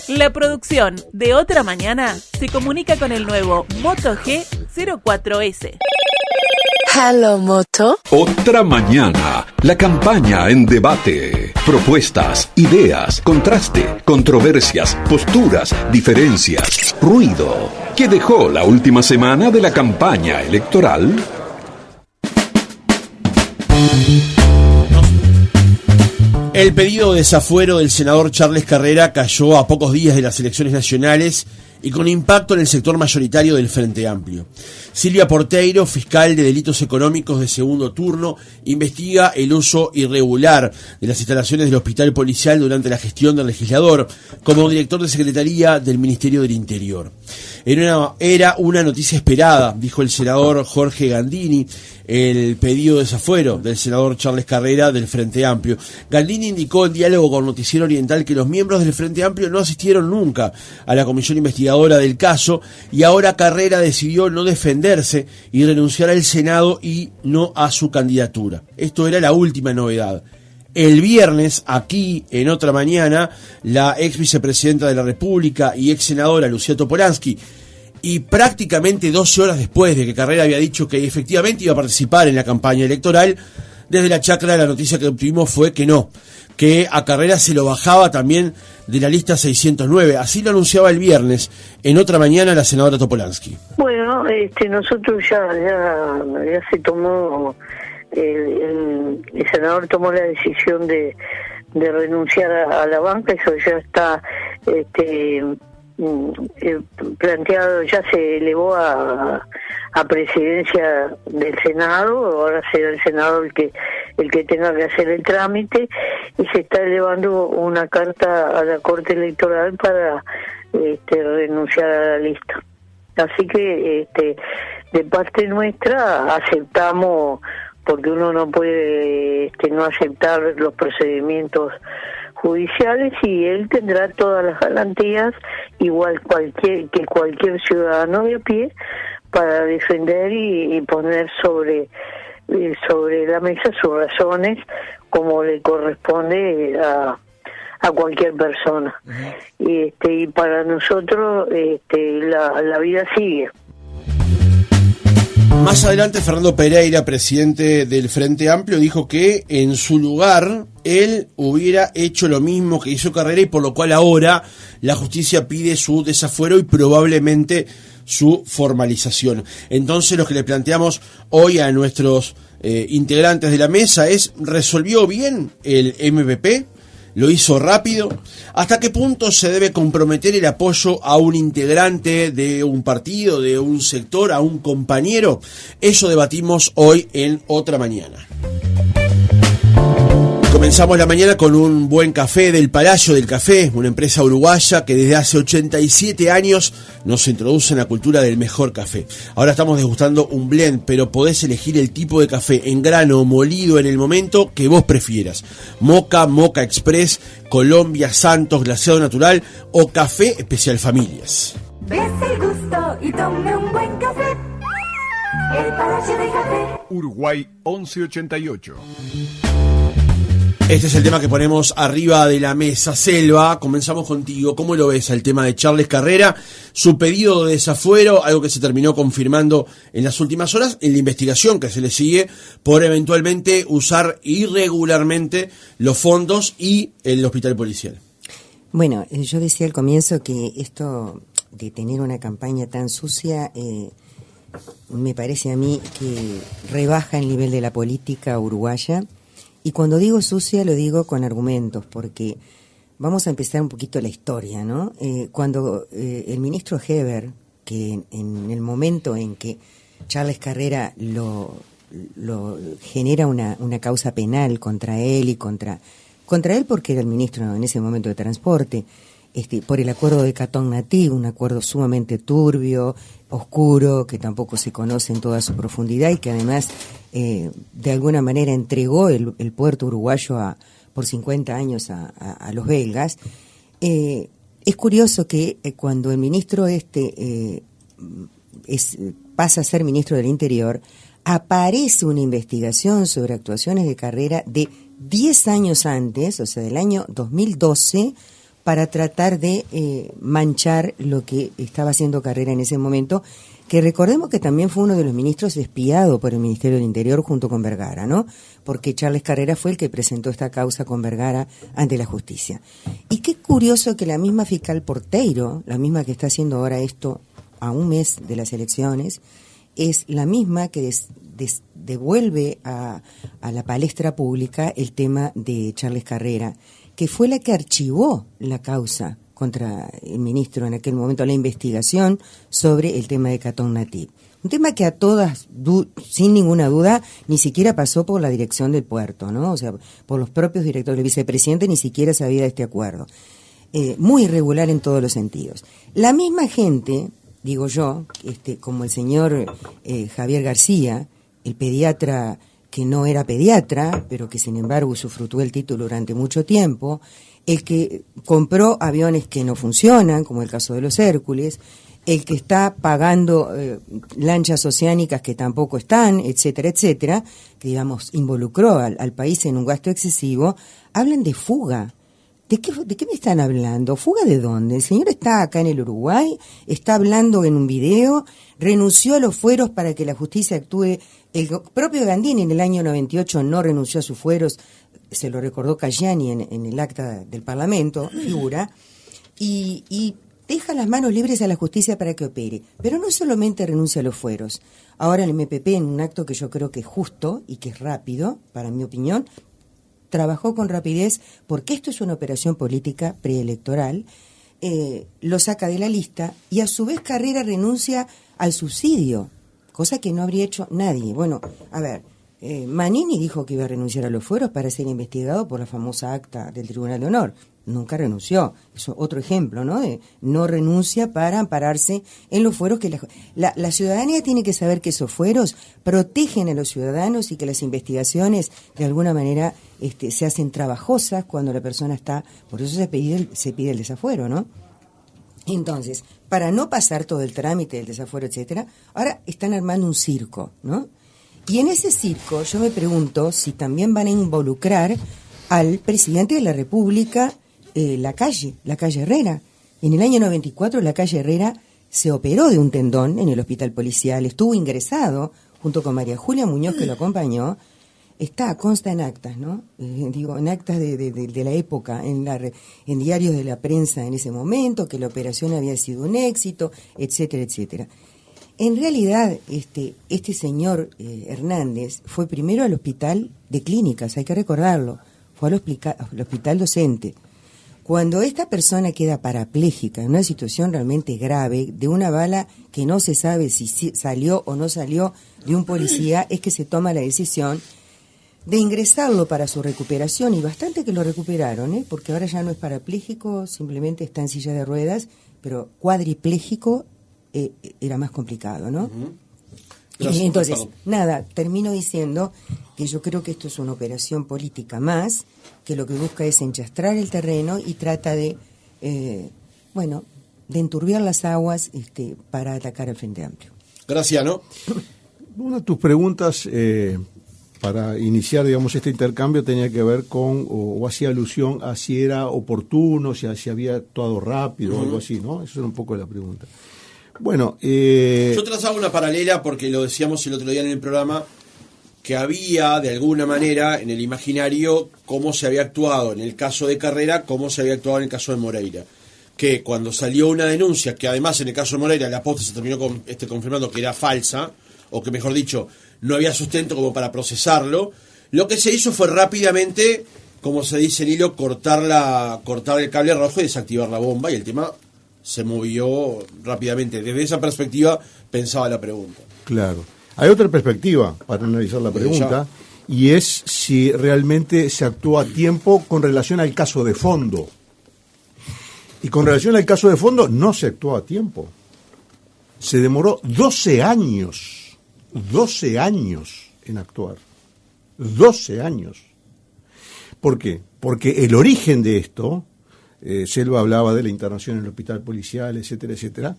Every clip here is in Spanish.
La producción de Otra Mañana se comunica con el nuevo Moto G04S. Hello, Moto. Otra Mañana, la campaña en debate. Propuestas, ideas, contraste, controversias, posturas, diferencias, ruido. ¿Qué dejó la última semana de la campaña electoral? El pedido de desafuero del senador Charles Carrera cayó a pocos días de las elecciones nacionales y con impacto en el sector mayoritario del Frente Amplio. Silvia Porteiro, fiscal de delitos económicos de segundo turno, investiga el uso irregular de las instalaciones del hospital policial durante la gestión del legislador como director de Secretaría del Ministerio del Interior. Era una noticia esperada, dijo el senador Jorge Gandini, el pedido de desafuero del senador Charles Carrera del Frente Amplio. Gandini indicó en diálogo con Noticiero Oriental que los miembros del Frente Amplio no asistieron nunca a la comisión investigadora del caso y ahora Carrera decidió no defenderse y renunciar al Senado y no a su candidatura. Esto era la última novedad. El viernes, aquí en Otra Mañana, la ex vicepresidenta de la República y ex senadora Lucía Topolansky, y prácticamente 12 horas después de que Carrera había dicho que efectivamente iba a participar en la campaña electoral, desde la chacra la noticia que obtuvimos fue que no, que a Carrera se lo bajaba también de la lista 609. Así lo anunciaba el viernes en Otra Mañana la senadora Topolansky. Bueno, nosotros ya se tomó, el senador tomó la decisión de renunciar a la banca, eso ya está planteado, ya se elevó a presidencia del Senado, ahora será el Senado el que tenga que hacer el trámite, y se está elevando una carta a la Corte Electoral para renunciar a la lista. Así que de parte nuestra aceptamos, porque uno no puede no aceptar los procedimientos judiciales, y él tendrá todas las garantías, igual que cualquier ciudadano de a pie, para defender y poner sobre la mesa sus razones, como le corresponde a cualquier persona. Uh-huh. Y para nosotros la vida sigue. Más adelante, Fernando Pereira, presidente del Frente Amplio, dijo que en su lugar él hubiera hecho lo mismo que hizo Carrera y por lo cual ahora la justicia pide su desafuero y probablemente su formalización. Entonces, lo que le planteamos hoy a nuestros integrantes de la mesa es: ¿resolvió bien el MVP? ¿Lo hizo rápido? ¿Hasta qué punto se debe comprometer el apoyo a un integrante de un partido, de un sector, a un compañero? Eso debatimos hoy en Otra Mañana. Comenzamos la mañana con un buen café del Palacio del Café, una empresa uruguaya que desde hace 87 años nos introduce en la cultura del mejor café. Ahora estamos degustando un blend, pero podés elegir el tipo de café en grano o molido en el momento que vos prefieras. Moca, Moca Express, Colombia, Santos, glaseado natural o café especial familias. Ves el gusto y tome un buen café. El Palacio del Café. Uruguay 1188. Este es el tema que ponemos arriba de la mesa. Selva, comenzamos contigo. ¿Cómo lo ves el tema de Charles Carrera? Su pedido de desafuero, algo que se terminó confirmando en las últimas horas, en la investigación que se le sigue por eventualmente usar irregularmente los fondos y el hospital policial. Bueno, yo decía al comienzo que esto de tener una campaña tan sucia, me parece a mí que rebaja el nivel de la política uruguaya. Y cuando digo sucia lo digo con argumentos, porque vamos a empezar un poquito la historia, ¿no? Cuando el ministro Heber, que en el momento en que Charles Carrera lo genera una causa penal contra él y contra él porque era el ministro en ese momento de Transporte, por el acuerdo de Catón Nativo, un acuerdo sumamente turbio, oscuro, que tampoco se conoce en toda su profundidad y que además de alguna manera entregó el puerto uruguayo por 50 años a los belgas. Es curioso que cuando el ministro pasa a ser ministro del Interior, aparece una investigación sobre actuaciones de Carrera de 10 años antes, o sea, del año 2012, para tratar de manchar lo que estaba haciendo Carrera en ese momento, que recordemos que también fue uno de los ministros espiado por el Ministerio del Interior junto con Vergara, ¿no? Porque Charles Carrera fue el que presentó esta causa con Vergara ante la justicia. Y qué curioso que la misma fiscal Porteiro, la misma que está haciendo ahora esto a un mes de las elecciones, es la misma que devuelve a la palestra pública el tema de Charles Carrera, que fue la que archivó la causa contra el ministro en aquel momento, la investigación sobre el tema de Catón Nativ. Un tema que a todas, sin ninguna duda, ni siquiera pasó por la dirección del puerto, ¿no? O sea, por los propios directores. El vicepresidente ni siquiera sabía de este acuerdo. Muy irregular en todos los sentidos. La misma gente, digo yo, como el señor Javier García, el pediatra que no era pediatra, pero que sin embargo usufructuó el título durante mucho tiempo, el que compró aviones que no funcionan, como el caso de los Hércules, el que está pagando lanchas oceánicas que tampoco están, etcétera, etcétera, que digamos involucró al país en un gasto excesivo, hablan de fuga. ¿De qué me están hablando? ¿Fuga de dónde? El señor está acá en el Uruguay, está hablando en un video, renunció a los fueros para que la justicia actúe. El propio Gandini en el año 98 no renunció a sus fueros, se lo recordó Cayani en el acta del Parlamento, figura, y deja las manos libres a la justicia para que opere. Pero no solamente renuncia a los fueros. Ahora el MPP, en un acto que yo creo que es justo y que es rápido, para mi opinión, trabajó con rapidez porque esto es una operación política preelectoral, lo saca de la lista y a su vez Carrera renuncia al subsidio, cosa que no habría hecho nadie. Bueno, a ver, Manini dijo que iba a renunciar a los fueros para ser investigado por la famosa acta del Tribunal de Honor. Nunca renunció. Es otro ejemplo, ¿no? No renuncia para ampararse en los fueros que la ciudadanía tiene que saber que esos fueros protegen a los ciudadanos y que las investigaciones de alguna manera se hacen trabajosas cuando la persona está. Por eso se pide el desafuero, ¿no? Entonces, para no pasar todo el trámite del desafuero, etcétera, ahora están armando un circo, ¿no? Y en ese circo yo me pregunto si también van a involucrar al presidente de la República, la calle Herrera. En el año 94 la calle Herrera se operó de un tendón en el hospital policial, estuvo ingresado junto con María Julia Muñoz que lo acompañó, consta en actas, ¿no? En actas de la época, en diarios de la prensa en ese momento, que la operación había sido un éxito, etcétera, etcétera. En realidad, este señor Hernández fue primero al hospital de clínicas, hay que recordarlo, fue al hospital docente. Cuando esta persona queda parapléjica, en una situación realmente grave, de una bala que no se sabe si salió o no salió de un policía, es que se toma la decisión de ingresarlo para su recuperación, y bastante que lo recuperaron, porque ahora ya no es parapléjico, simplemente está en silla de ruedas, pero cuadripléjico era más complicado, ¿no? Uh-huh. Entonces, termino diciendo que yo creo que esto es una operación política más, que lo que busca es enchastrar el terreno y trata de enturbiar las aguas para atacar al Frente Amplio. Graciano. Una de tus preguntas para iniciar, digamos, este intercambio tenía que ver con, o hacía alusión a si era oportuno, si había actuado rápido o algo así, ¿no? Eso era un poco la pregunta. Bueno, yo trazaba una paralela porque lo decíamos el otro día en el programa, que había de alguna manera en el imaginario cómo se había actuado en el caso de Carrera, cómo se había actuado en el caso de Moreira. Que cuando salió una denuncia, que además en el caso de Moreira la posta se terminó confirmando que era falsa, o que mejor dicho, no había sustento como para procesarlo, lo que se hizo fue rápidamente, como se dice en hilo, cortar el cable rojo y desactivar la bomba, y el tema se movió rápidamente. Desde esa perspectiva pensaba la pregunta. Claro. Hay otra perspectiva para analizar la pregunta, y es si realmente se actuó a tiempo con relación al caso de fondo. Y con relación al caso de fondo, no se actuó a tiempo. Se demoró 12 años en actuar. 12 años. ¿Por qué? Porque el origen de esto, Selva hablaba de la internación en el hospital policial, etcétera, etcétera.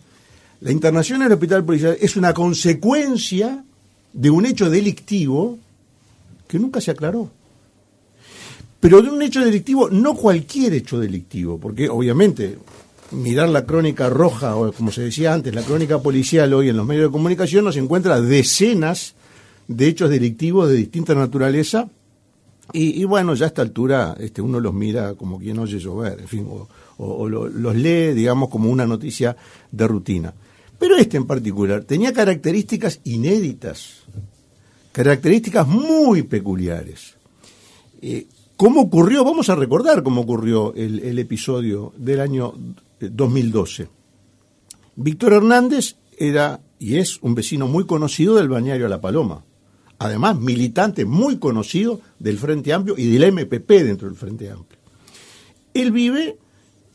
La internación en el hospital policial es una consecuencia de un hecho delictivo que nunca se aclaró. pero de un hecho delictivo, no cualquier hecho delictivo, porque obviamente mirar la crónica roja, o como se decía antes, la crónica policial hoy en los medios de comunicación, nos encuentra decenas de hechos delictivos de distinta naturaleza, y bueno, ya a esta altura uno los mira como quien oye llover, en fin, o los lee, digamos, como una noticia de rutina. Pero en particular tenía características inéditas, características muy peculiares. ¿Cómo ocurrió? Vamos a recordar cómo ocurrió el episodio del año 2012. Víctor Hernández era y es un vecino muy conocido del balneario La Paloma. Además, militante muy conocido del Frente Amplio y del MPP dentro del Frente Amplio. Él vive,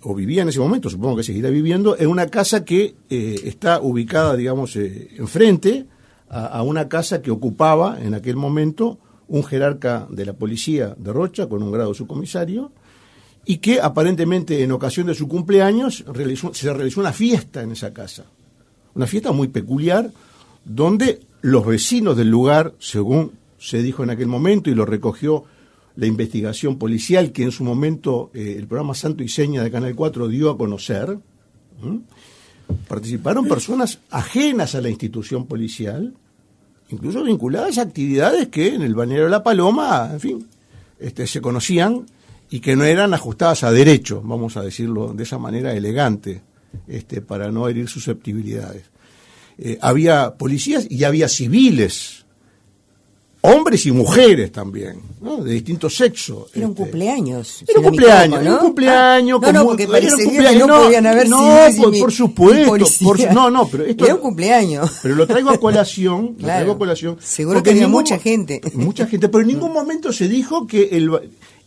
o vivía en ese momento, supongo que seguirá viviendo, en una casa que está ubicada, digamos, enfrente a una casa que ocupaba en aquel momento un jerarca de la policía de Rocha con un grado subcomisario, y que aparentemente en ocasión de su cumpleaños se realizó una fiesta en esa casa. Una fiesta muy peculiar, donde los vecinos del lugar, según se dijo en aquel momento y lo recogió la investigación policial que en su momento el programa Santo y Seña de Canal 4 dio a conocer, participaron personas ajenas a la institución policial, incluso vinculadas a actividades que en el balneario de La Paloma, en fin, se conocían y que no eran ajustadas a derecho, vamos a decirlo de esa manera elegante, para no herir susceptibilidades. Había policías y había civiles, hombres y mujeres también, ¿no? De distinto sexo. Era un cumpleaños. Era un cumpleaños, ¿no? Un cumpleaños. No, porque parecería que no podían haber civiles por supuesto. Pero esto era un cumpleaños. Pero lo traigo a colación. Claro. Seguro que había mucha gente. Mucha gente, pero en ningún momento se dijo que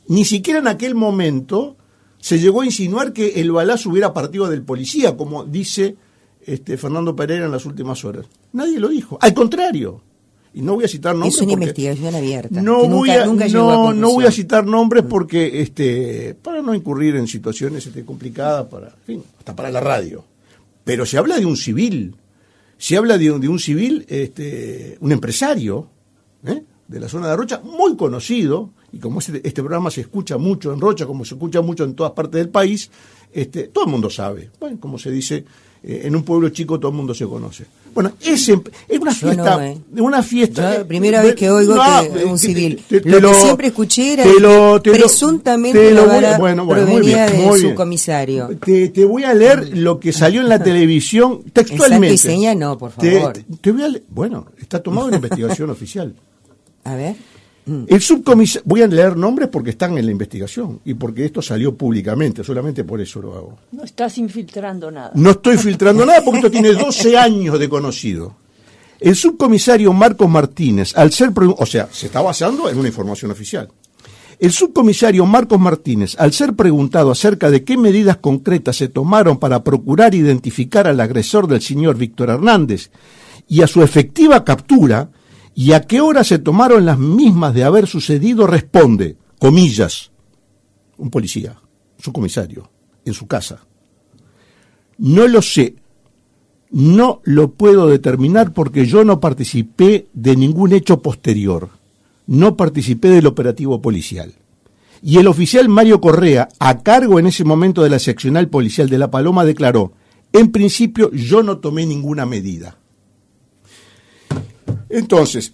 ni siquiera en aquel momento se llegó a insinuar que el balazo hubiera partido del policía, como dice Fernando Pereira en las últimas horas. Nadie lo dijo. Al contrario. Y no voy a citar nombres. Es una investigación abierta. No voy a citar nombres porque para no incurrir en situaciones complicadas, hasta para la radio. Pero se habla de un civil. Se habla de un civil, un empresario, de la zona de Rocha, muy conocido, y como este programa se escucha mucho en Rocha, como se escucha mucho en todas partes del país, todo el mundo sabe. Bueno, como se dice, en un pueblo chico todo el mundo se conoce. Bueno, es una fiesta. Una fiesta. Primera vez que oigo que un civil. Lo que siempre escuché era que presuntamente la bala provenía de su comisario. Te voy a leer lo que salió en la televisión textualmente. En Santo y Seña no, por favor. Te voy a leer, está tomado en investigación oficial. A ver. El subcomisario, voy a leer nombres porque están en la investigación y porque esto salió públicamente, solamente por eso lo hago. No estás infiltrando nada. No estoy filtrando nada porque esto tiene 12 años de conocido. El subcomisario Marcos Martínez, se está basando en una información oficial. El subcomisario Marcos Martínez, al ser preguntado acerca de qué medidas concretas se tomaron para procurar identificar al agresor del señor Víctor Hernández y a su efectiva captura, ¿y a qué hora se tomaron las mismas de haber sucedido? Responde, comillas, un policía, su comisario, en su casa. No lo sé, no lo puedo determinar porque yo no participé de ningún hecho posterior, no participé del operativo policial. Y el oficial Mario Correa, a cargo en ese momento de la seccional policial de La Paloma, declaró, en principio yo no tomé ninguna medida. Entonces,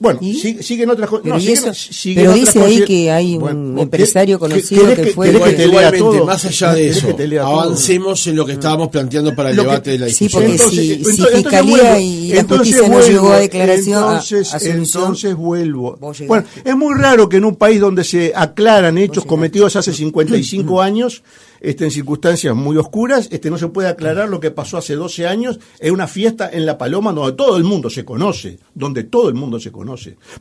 siguen otras cosas. Pero dice ahí que hay un empresario conocido que fue... Igualmente, más allá de eso, avancemos en lo que estábamos planteando para el debate de la discusión. Sí, porque si Fiscalía y la Justicia no llegó a declaración, a solución... Entonces vuelvo. Bueno, es muy raro que en un país donde se aclaran hechos cometidos hace 55 años... en circunstancias muy oscuras, no se puede aclarar lo que pasó hace 12 años en una fiesta en La Paloma donde todo el mundo se conoce,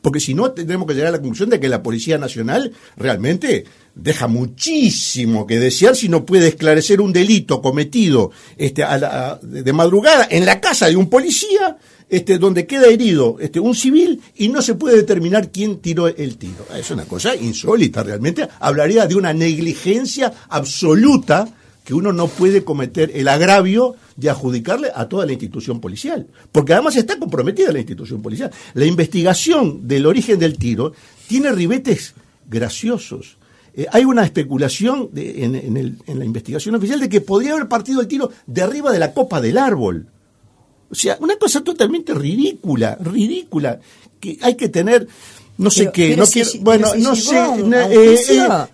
porque si no tendremos que llegar a la conclusión de que la Policía Nacional realmente deja muchísimo que desear si no puede esclarecer un delito cometido de madrugada en la casa de un policía, donde queda herido un civil y no se puede determinar quién tiró el tiro. Es una cosa insólita realmente. Hablaría de una negligencia absoluta que uno no puede cometer el agravio de adjudicarle a toda la institución policial. Porque además está comprometida la institución policial. La investigación del origen del tiro tiene ribetes graciosos. hay una especulación en la investigación oficial de que podría haber partido el tiro de arriba de la copa del árbol. O sea, una cosa totalmente ridícula, que hay que tener... No sé qué, no quiero, bueno, no sé.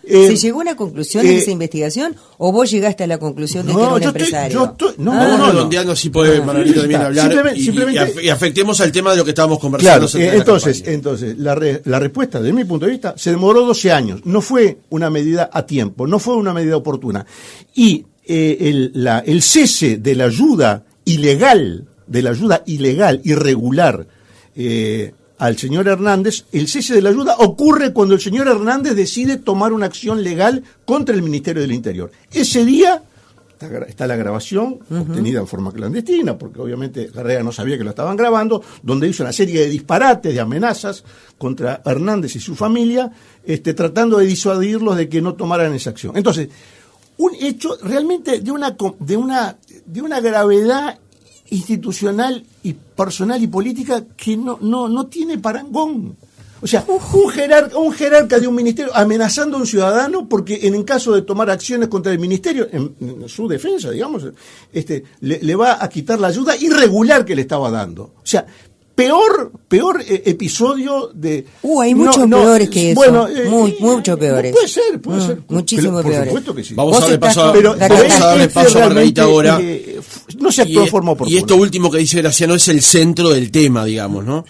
¿Se llegó a una conclusión en esa investigación o vos llegaste a la conclusión de que era un empresario? Vamos redondeando, si puede Margarita también hablar y afectemos al tema de lo que estábamos conversando. Claro, entonces la respuesta, desde mi punto de vista, se demoró 12 años. No fue una medida a tiempo, no fue una medida oportuna. Y el cese de la ayuda ilegal, irregular, al señor Hernández, el cese de la ayuda ocurre cuando el señor Hernández decide tomar una acción legal contra el Ministerio del Interior. Ese día está la grabación, obtenida en forma clandestina, porque obviamente Carrera no sabía que lo estaban grabando, donde hizo una serie de disparates, de amenazas contra Hernández y su familia, tratando de disuadirlos de que no tomaran esa acción. Entonces, un hecho realmente de una gravedad institucional y personal y política que no tiene parangón. O sea, un jerarca de un ministerio amenazando a un ciudadano porque en caso de tomar acciones contra el ministerio, en su defensa, digamos, le va a quitar la ayuda irregular que le estaba dando. O sea, peor episodio de... hay muchos peores que eso. Bueno, mucho peores. Puede ser. Muchísimo peores. Por supuesto que sí. Vamos a darle paso a Margarita ahora. No se actuó de forma oportuna. Y esto último que dice Graciano es el centro del tema, digamos, ¿no?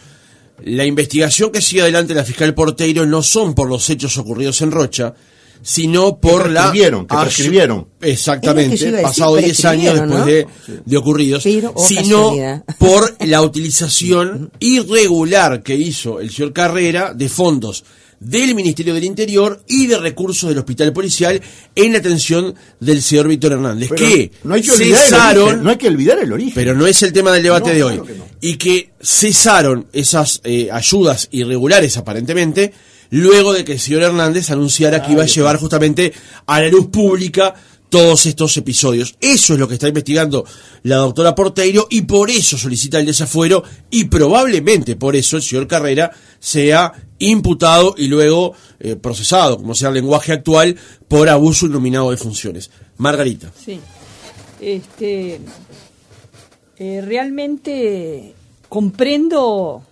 La investigación que sigue adelante la fiscal Porteiro no son por los hechos ocurridos en Rocha, sino por que prescribieron. Exactamente, pasado 10 años después de ocurridos, sino por la utilización irregular que hizo el señor Carrera de fondos del Ministerio del Interior y de recursos del Hospital Policial en la atención del señor Víctor Hernández, pero que no hay que cesaron, no hay que olvidar el origen, pero no es el tema del debate de hoy, y que cesaron esas ayudas irregulares aparentemente luego de que el señor Hernández anunciara que iba a llevar justamente a la luz pública todos estos episodios. Eso es lo que está investigando la doctora Porteiro y por eso solicita el desafuero y probablemente por eso el señor Carrera sea imputado y luego procesado, como sea el lenguaje actual, por abuso innominado de funciones. Margarita. Sí. Realmente comprendo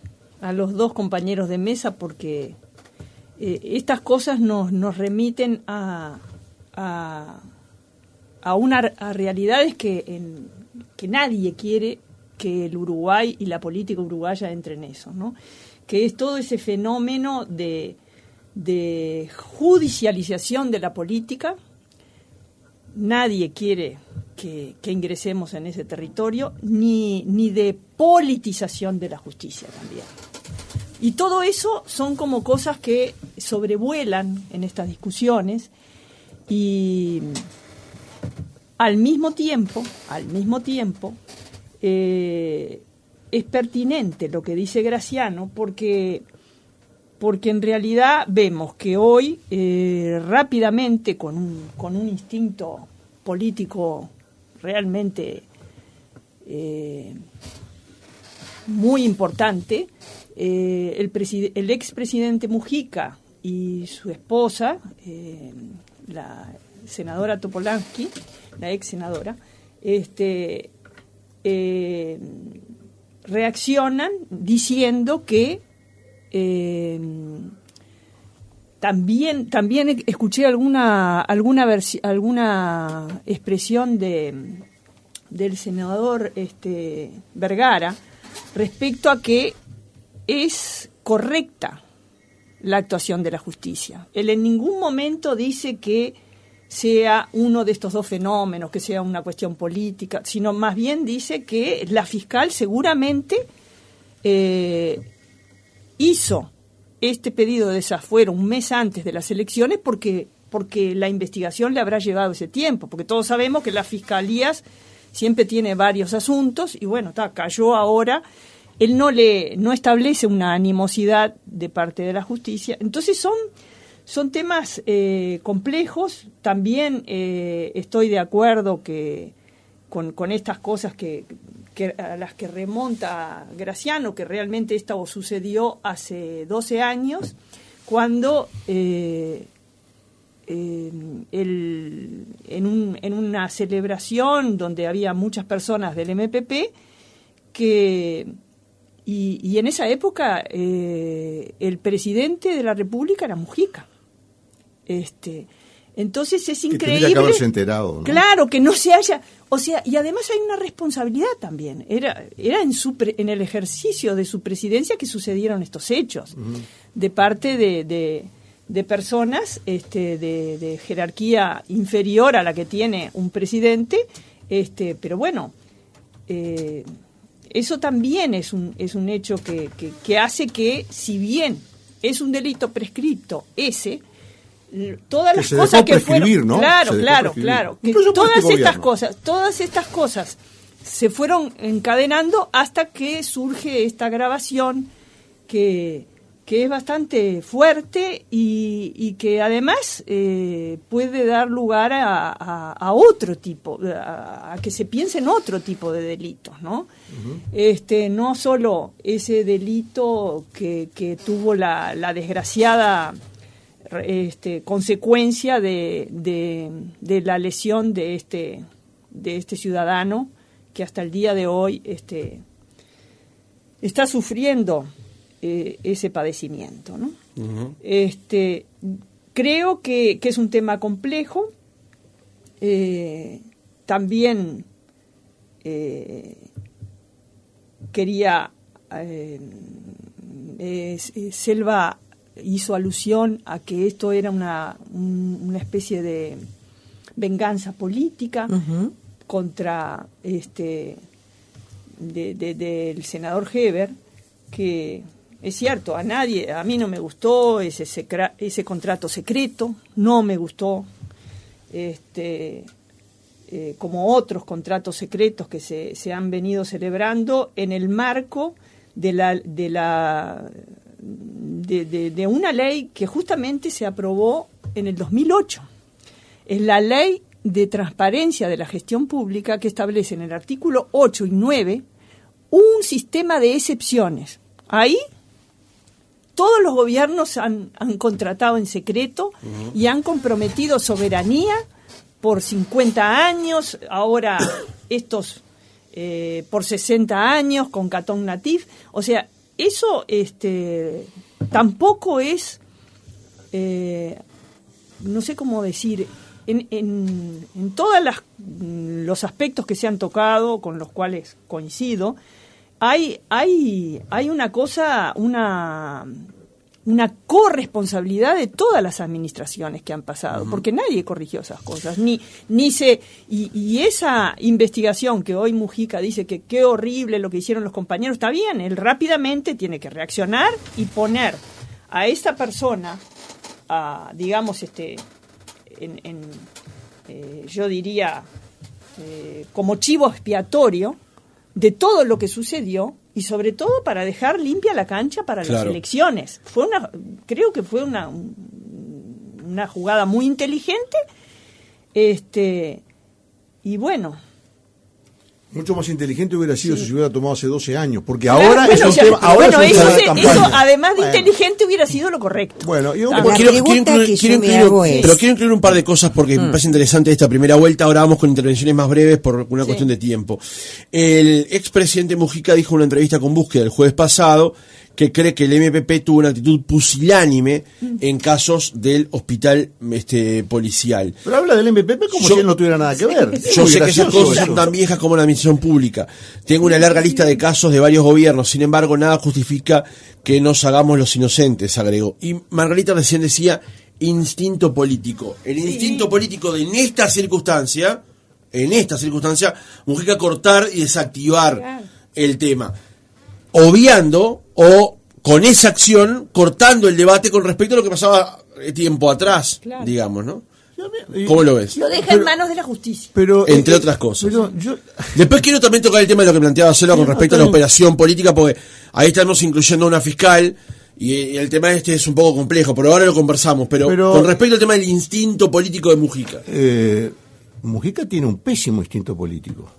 a los dos compañeros de mesa porque estas cosas nos remiten a realidades que nadie quiere que el Uruguay y la política uruguaya entren en eso, ¿no? Que es todo ese fenómeno de judicialización de la política. Nadie quiere que ingresemos en ese territorio, ni de politización de la justicia también. Y todo eso son como cosas que sobrevuelan en estas discusiones y al mismo tiempo, es pertinente lo que dice Graciano porque en realidad vemos que hoy rápidamente con un instinto político realmente muy importante, el expresidente Mujica y su esposa, la senadora Topolansky, la ex senadora, reaccionan diciendo que también escuché alguna expresión del senador Vergara respecto a que es correcta la actuación de la justicia. Él en ningún momento dice que sea uno de estos dos fenómenos, que sea una cuestión política, sino más bien dice que la fiscal seguramente hizo este pedido de desafuero un mes antes de las elecciones porque la investigación le habrá llevado ese tiempo, porque todos sabemos que las fiscalías siempre tiene varios asuntos y bueno, cayó ahora. Él no establece una animosidad de parte de la justicia. Entonces son temas complejos. También estoy de acuerdo que con estas cosas que a las que remonta Graciano, que realmente esto sucedió hace 12 años, cuando en una celebración donde había muchas personas del MPP y en esa época el presidente de la República era Mujica. Entonces es increíble. Que tendría que haberse enterado, ¿no? Claro, que no se haya. O sea, y además hay una responsabilidad también. Era en el ejercicio de su presidencia que sucedieron estos hechos, de parte de personas de jerarquía inferior a la que tiene un presidente. Pero bueno, eso también es un hecho que hace que, si bien es un delito prescripto todas las cosas que fueron, ¿no? Claro, que todas estas cosas se fueron encadenando hasta que surge esta agravación que es bastante fuerte y que además puede dar lugar a otro tipo, a que se piense en otro tipo de delitos, ¿no? No solo ese delito que tuvo la desgraciada consecuencia de la lesión de este ciudadano que hasta el día de hoy está sufriendo ese padecimiento, ¿no? Creo que es un tema complejo. También quería Selva hizo alusión a que esto era una especie de venganza política contra del senador Heber, que es cierto, a mí no me gustó ese contrato secreto, no me gustó, como otros contratos secretos que se han venido celebrando en el marco de una ley que justamente se aprobó en el 2008. Es la ley de transparencia de la gestión pública que establece en el artículo 8 y 9 un sistema de excepciones. Ahí todos los gobiernos han contratado en secreto y han comprometido soberanía por 50 años, ahora estos por 60 años con Catón Natif. O sea, eso tampoco es, no sé cómo decir, en todos los aspectos que se han tocado, con los cuales coincido, hay una cosa, una corresponsabilidad de todas las administraciones que han pasado, porque nadie corrigió esas cosas, y esa investigación que hoy Mujica dice que qué horrible lo que hicieron los compañeros, está bien, él rápidamente tiene que reaccionar y poner a esta persona, digamos, yo diría, como chivo expiatorio de todo lo que sucedió, y sobre todo para dejar limpia la cancha para las elecciones. Creo que fue una jugada muy inteligente, y bueno. Mucho más inteligente hubiera sido si se hubiera tomado hace 12 años, porque ahora es un tema. Eso, además de inteligente, hubiera sido lo correcto. Bueno, quiero incluir un par de cosas porque me parece interesante esta primera vuelta. Ahora vamos con intervenciones más breves por una cuestión de tiempo. El expresidente Mujica dijo en una entrevista con Búsqueda el jueves pasado que cree que el MPP tuvo una actitud pusilánime en casos del hospital policial. Pero habla del MPP como si él no tuviera nada que ver. Yo sé que esas cosas son tan viejas como la administración pública. Tengo una larga lista de casos de varios gobiernos, sin embargo nada justifica que nos hagamos los inocentes, agregó. Y Margarita recién decía instinto político. El instinto político de en esta circunstancia, Mujica cortar y desactivar el tema, obviando o con esa acción cortando el debate con respecto a lo que pasaba tiempo atrás, digamos, ¿no? ¿Cómo lo ves? Lo deja en manos de la justicia. Entre otras cosas. Después quiero también tocar el tema de lo que planteaba Selva con respecto a la operación política, porque ahí estamos incluyendo a una fiscal y el tema es un poco complejo, pero ahora lo conversamos. Pero con respecto al tema del instinto político de Mujica. Mujica tiene un pésimo instinto político.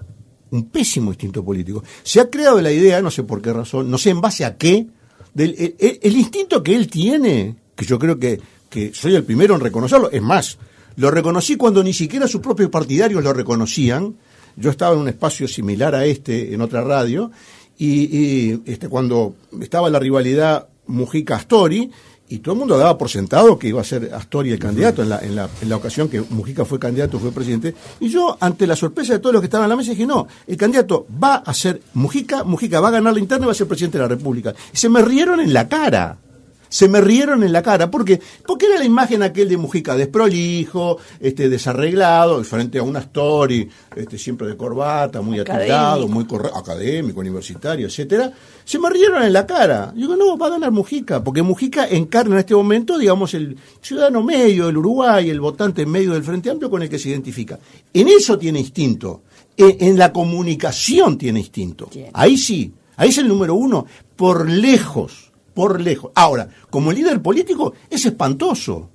Se ha creado la idea, no sé por qué razón, no sé en base a qué, el instinto que él tiene, que yo creo que que soy el primero en reconocerlo. Es más, lo reconocí cuando ni siquiera sus propios partidarios lo reconocían. Yo estaba en un espacio similar a este, en otra radio, y cuando estaba la rivalidad Mujica-Astori, y todo el mundo daba por sentado que iba a ser Astori el candidato en la ocasión que Mujica fue candidato, fue presidente, y yo, ante la sorpresa de todos los que estaban en la mesa, dije, no, el candidato va a ser Mujica va a ganar la interna y va a ser presidente de la República. Y se me rieron en la cara. ¿Por qué? Porque era la imagen aquel de Mujica desprolijo, desarreglado, frente a un Astori, siempre de corbata, muy atildado, muy académico, universitario, etcétera. Se me rieron en la cara. Yo digo, no, va a ganar Mujica, porque Mujica encarna en este momento, digamos, el ciudadano medio del Uruguay, el votante medio del Frente Amplio con el que se identifica. En eso tiene instinto. En la comunicación tiene instinto. Ahí sí, ahí es el número uno, por lejos. Ahora, como líder político, es espantoso.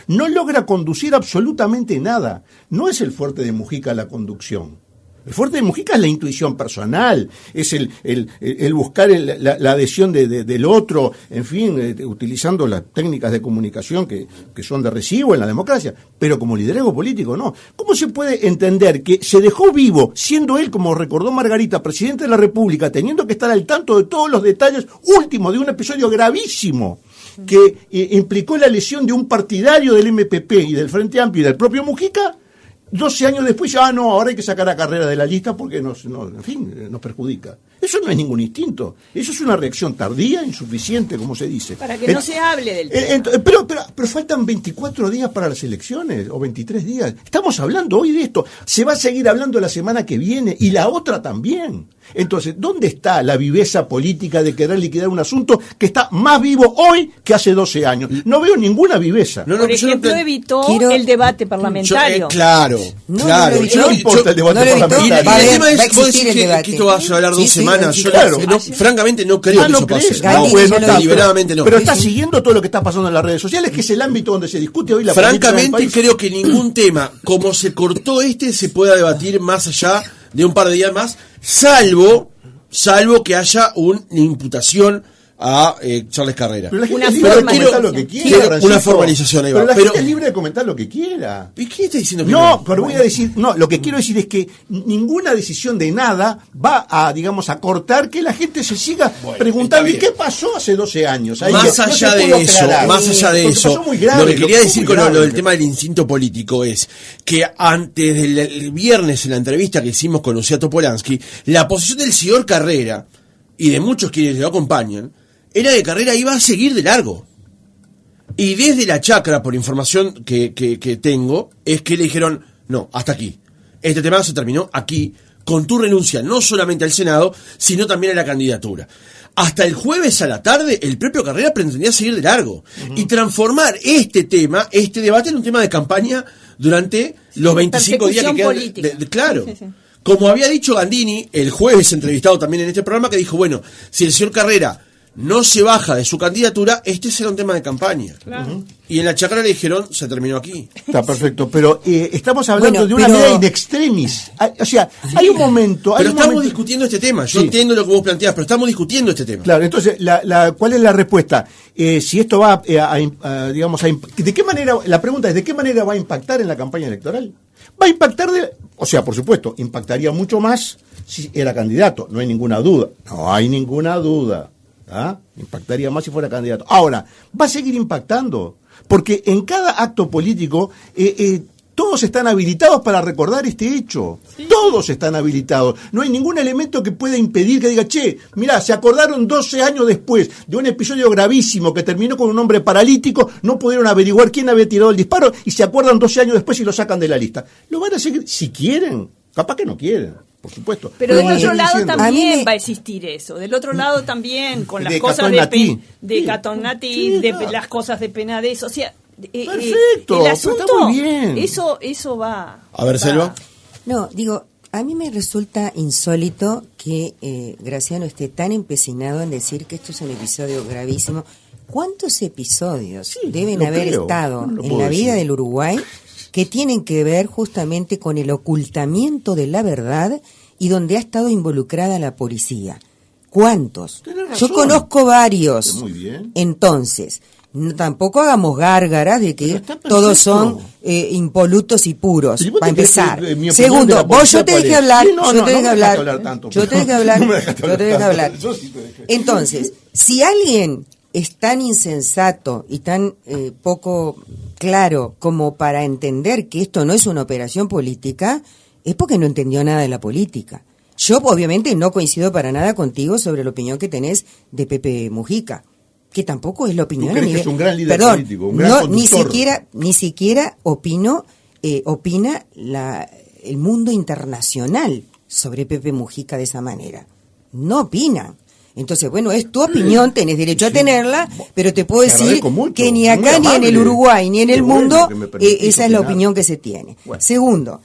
No logra conducir absolutamente nada. No es el fuerte de Mujica la conducción. El fuerte de Mujica es la intuición personal, es el buscar la adhesión del otro, en fin, utilizando las técnicas de comunicación que son de recibo en la democracia. Pero como liderazgo político, no. ¿Cómo se puede entender que se dejó vivo, siendo él, como recordó Margarita, presidente de la República, teniendo que estar al tanto de todos los detalles últimos de un episodio gravísimo que implicó la lesión de un partidario del MPP y del Frente Amplio y del propio Mujica? 12 años después, ahora hay que sacar a Carrera de la lista porque nos perjudica. Eso no es ningún instinto. Eso es una reacción tardía, insuficiente, como se dice. Para que no se hable del tema. Pero faltan 24 días para las elecciones, o 23 días. Estamos hablando hoy de esto. Se va a seguir hablando la semana que viene, y la otra también. Entonces, ¿dónde está la viveza política de querer liquidar un asunto que está más vivo hoy que hace 12 años? No veo ninguna viveza. Por ejemplo, evitó el debate parlamentario. Claro. No importa el debate parlamentario. El tema es, vos decís que esto va a hablar 2 semanas. Yo francamente no creo que eso pase. Deliberadamente no. Pero está siguiendo todo lo que está pasando en las redes sociales, que es el ámbito donde se discute hoy la política del país. Francamente creo que ningún tema, como se cortó se pueda debatir más allá de un par de días más, salvo que haya una imputación a Charles Carrera. Pero la gente es libre de comentar lo que quiera. Una formalización ahí va. Pero la gente es libre de comentar lo que quiera. ¿Y qué está diciendo? Lo que quiero decir es que ninguna decisión de nada va a, digamos, a cortar que la gente se siga preguntando, ¿y qué pasó hace 12 años? Más allá de eso, lo que quería decir con lo del tema del instinto político es que antes del viernes, en la entrevista que hicimos con Luciano Topolansky, la posición del señor Carrera y de muchos quienes lo acompañan era que Carrera iba a seguir de largo. Y desde la chacra, por información que tengo, es que le dijeron, no, hasta aquí. Este tema se terminó aquí, con tu renuncia no solamente al Senado, sino también a la candidatura. Hasta el jueves a la tarde, el propio Carrera pretendía seguir de largo y transformar este debate en un tema de campaña durante los 25 días que quedan. Claro. Sí. Como había dicho Gandini, el jueves entrevistado también en este programa, que dijo, bueno, si el señor Carrera no se baja de su candidatura, será un tema de campaña. Claro. Y en la chacra le dijeron, se terminó aquí. Está perfecto, pero estamos hablando de una medida in extremis. O sea, hay un momento... Pero estamos discutiendo este tema. Yo entiendo lo que vos planteás, pero estamos discutiendo este tema. Claro, entonces, ¿cuál es la respuesta? Si esto va ¿de qué manera? La pregunta es, ¿de qué manera va a impactar en la campaña electoral? Va a impactar por supuesto, impactaría mucho más si era candidato, no hay ninguna duda. Impactaría más si fuera candidato. Ahora, va a seguir impactando, porque en cada acto político todos están habilitados para recordar este hecho. Sí. Todos están habilitados. No hay ningún elemento que pueda impedir que diga, mirá, se acordaron 12 años después de un episodio gravísimo que terminó con un hombre paralítico, no pudieron averiguar quién había tirado el disparo y se acuerdan 12 años después y lo sacan de la lista. Lo van a seguir, si quieren, capaz que no quieren. Por supuesto. Pero del otro lado también va a existir eso. Del otro lado también, con las cosas de Catonati, de las cosas de Penades. O sea, perfecto, el asunto, está muy bien. Eso va. A ver, Selva. No, digo, a mí me resulta insólito que Graciano esté tan empecinado en decir que esto es un episodio gravísimo. ¿Cuántos episodios deben haber estado en la vida del Uruguay que tienen que ver justamente con el ocultamiento de la verdad y donde ha estado involucrada la policía? ¿Cuántos? Yo conozco varios. Muy bien. Entonces, tampoco hagamos gárgaras de que todos son impolutos y puros, para empezar. Segundo, yo te dejé hablar, yo te dejé hablar. Entonces, si alguien es tan insensato y tan poco claro como para entender que esto no es una operación política, es porque no entendió nada de la política. Yo obviamente no coincido para nada contigo sobre la opinión que tenés de Pepe Mujica, que tampoco es la opinión. Que es un gran líder político, un gran conductor. Ni siquiera opina el mundo internacional sobre Pepe Mujica de esa manera. No opinan. Entonces, bueno, es tu opinión, tenés derecho a tenerla, pero te puedo decir que ni acá, ni en el Uruguay, ni en el mundo, esa es la opinión que se tiene. Bueno. Segundo,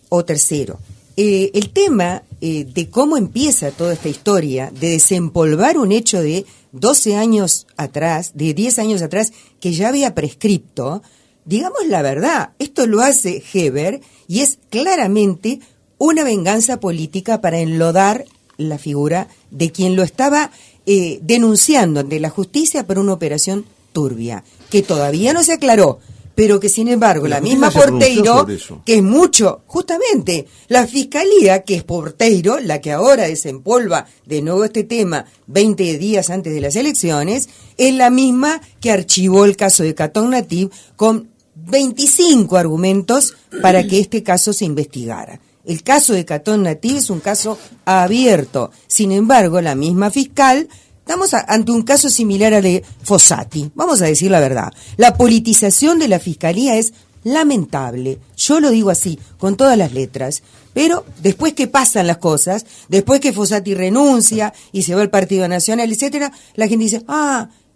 o tercero, el tema de cómo empieza toda esta historia, de desempolvar un hecho de 12 años atrás, de 10 años atrás, que ya había prescripto, digamos la verdad, esto lo hace Heber y es claramente una venganza política para enlodar la figura de quien lo estaba denunciando ante la justicia por una operación turbia, que todavía no se aclaró, pero que sin embargo la misma Porteiro, que es mucho, justamente, la fiscalía, que es Porteiro, la que ahora desempolva de nuevo este tema 20 días antes de las elecciones, es la misma que archivó el caso de Catón Nativ con 25 argumentos para que este caso se investigara. El caso de Catón Nativ es un caso abierto. Sin embargo, la misma fiscal, estamos ante un caso similar al de Fossati. Vamos a decir la verdad. La politización de la fiscalía es lamentable. Yo lo digo así, con todas las letras. Pero después que pasan las cosas, después que Fossati renuncia y se va al Partido Nacional, etcétera, la gente dice,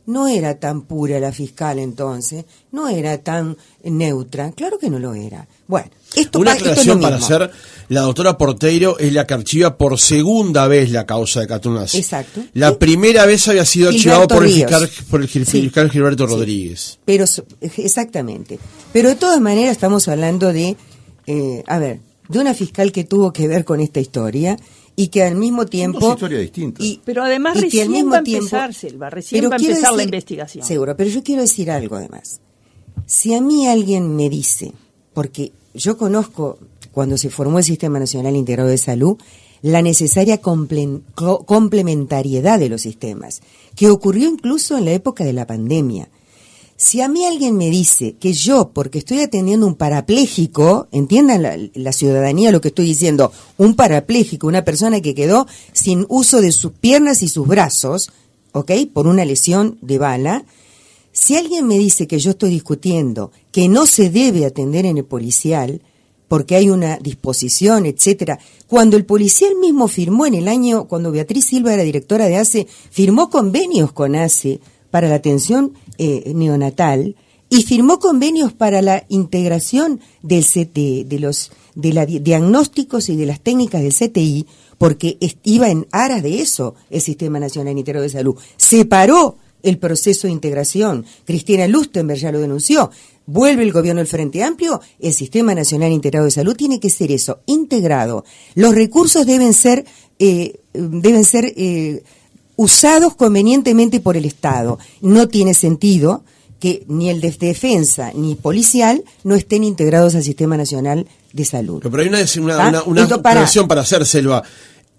no era tan pura la fiscal entonces, no era tan neutra. Claro que no lo era. Bueno, una aclaración para hacer, la doctora Porteiro es la que archiva por segunda vez la causa de Catón Nativ. Exacto. La primera vez había sido archivado por el fiscal Gilberto Rodríguez. Pero exactamente. Pero de todas maneras estamos hablando de, de una fiscal que tuvo que ver con esta historia y que al mismo tiempo... Son dos historias distintas. Pero además recién va a empezar, Selva, recién va a empezar la investigación. Seguro, pero yo quiero decir algo además. Si a mí alguien me dice, porque yo conozco, cuando se formó el Sistema Nacional Integrado de Salud, la necesaria complementariedad de los sistemas, que ocurrió incluso en la época de la pandemia. Si a mí alguien me dice que yo, porque estoy atendiendo un parapléjico, entiendan la ciudadanía lo que estoy diciendo, un parapléjico, una persona que quedó sin uso de sus piernas y sus brazos, ¿ok?, por una lesión de bala, si alguien me dice que yo estoy discutiendo que no se debe atender en el policial, porque hay una disposición, etcétera, cuando el policial mismo firmó en el año, cuando Beatriz Silva era directora de ACE, firmó convenios con ACE para la atención neonatal y firmó convenios para la integración del CTI, de los diagnósticos y de las técnicas del CTI, porque iba en aras de eso el Sistema Nacional Integrado de Salud. Separó el proceso de integración. Cristina Lustenberg ya lo denunció. Vuelve el gobierno del Frente Amplio, el Sistema Nacional Integrado de Salud tiene que ser eso, integrado. Los recursos deben ser usados convenientemente por el Estado. No tiene sentido que ni el de defensa ni policial no estén integrados al Sistema Nacional de Salud. Pero hay una aclaración para hacer, Selva.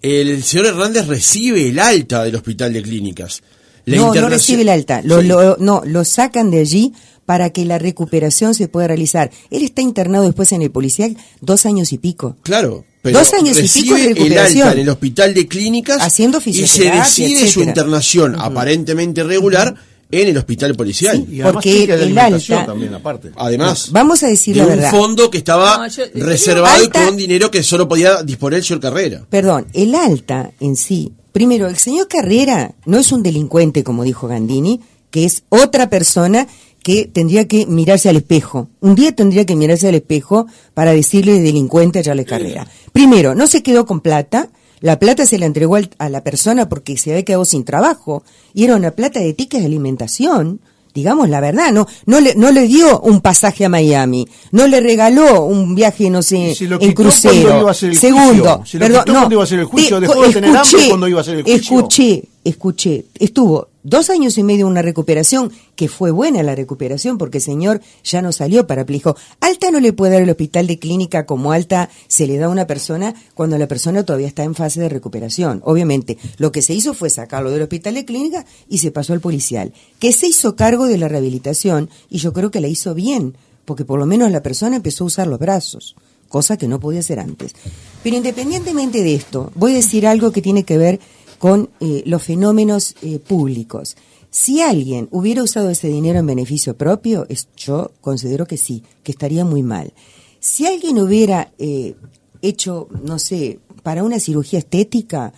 El señor Hernández recibe el alta del Hospital de Clínicas. No recibe el alta, lo sacan de allí para que la recuperación se pueda realizar. Él está internado después en el policial 2 años y pico. Claro, pero 2 años y pico de recuperación. El alta en el Hospital de Clínicas haciendo fisioterapia, y se decide etcétera. Su internación aparentemente regular en el hospital policial. Sí, y porque el alta también, aparte. Además, vamos a decir la verdad, un fondo que estaba reservado y con dinero que solo podía disponer el señor Carrera. Perdón, el alta en sí. Primero, el señor Carrera no es un delincuente, como dijo Gandini, que es otra persona que tendría que mirarse al espejo. Un día tendría que mirarse al espejo para decirle delincuente a Charles Carrera. Primero, no se quedó con plata. La plata se la entregó a la persona porque se había quedado sin trabajo. Y era una plata de tickets de alimentación. Digamos la verdad, no le dio un pasaje a Miami, no le regaló un viaje, no sé, en crucero. Segundo, perdón, no, cuando iba a ser el juicio, dejó de tener hambre cuando iba a ser el juicio. Escuché, estuvo 2 años y medio una recuperación, que fue buena la recuperación, porque el señor ya no salió parapléjico. Alta no le puede dar el hospital de clínica como alta se le da a una persona cuando la persona todavía está en fase de recuperación. Obviamente, lo que se hizo fue sacarlo del hospital de clínica y se pasó al policial, que se hizo cargo de la rehabilitación, y yo creo que la hizo bien, porque por lo menos la persona empezó a usar los brazos, cosa que no podía hacer antes. Pero independientemente de esto, voy a decir algo que tiene que ver con los fenómenos públicos. Si alguien hubiera usado ese dinero en beneficio propio, yo considero que sí, que estaría muy mal. Si alguien hubiera hecho, no sé, para una cirugía estética,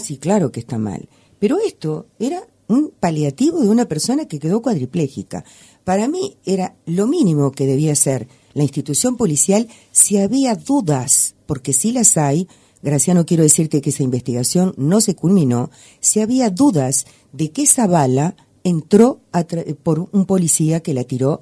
sí, claro que está mal. Pero esto era un paliativo de una persona que quedó cuadripléjica. Para mí era lo mínimo que debía hacer la institución policial si había dudas, porque sí las hay. Graciano, quiero decirte que esa investigación no se culminó. Si había dudas de que esa bala entró por un policía que la tiró